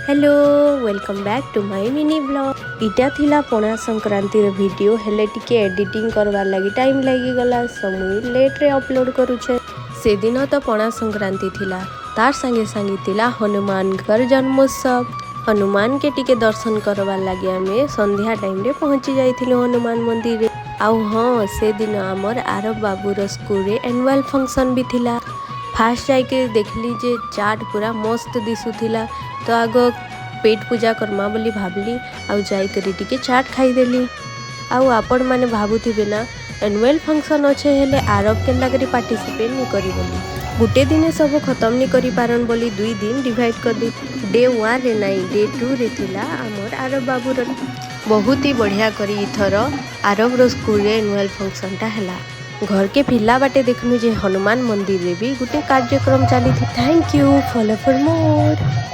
Hello welcome back to my mini blog. इटा थिला पणा संक्रांति रे वीडियो हेले टिके एडिटिंग करवार लगी टाइम लगी गला समय लेट रे अपलोड करूछे। से दिन तो पणा संक्रांति थिला तार संगे संगे थिला हनुमान कर जन्मोत्सव। हनुमान के टिके दर्शन करवार लगी आमे संध्या टाइम रे पहुंची जाइथिलु हनुमान मंदिर रे। आउ हाँ से दिन आमर आरव बाबूर स्कूल रे एनुअल फंक्शन भी थिला। फास्ट जाके देखली जे चाट पूरा मस्त दिसुथिला तो आग पेट पूजा करमा बोली भाबली आउ जाई करी टिके चाट खाईदेली। आउ आपण माने भाबुथिबे ना एनुअल फंक्शन अच्छे हेले आरब केनला करी पार्टिसिपेट नहीं करी बोली गुटे दिन सब खत्म नहीं करी पारन बोली 2 दिन डिवाइड कर दी। डे 1 रे नहीं डे 2 रे थिला आमर आरब बाबूर बहुत ही बढ़िया करी इथर आरब रो स्कूल रे एनुअल फंक्शन टा हैला। घर के फिरला बाटे देखनु जे हनुमान मंदिर रे भी गुटे कार्यक्रम चली थी। Thank you follow for more.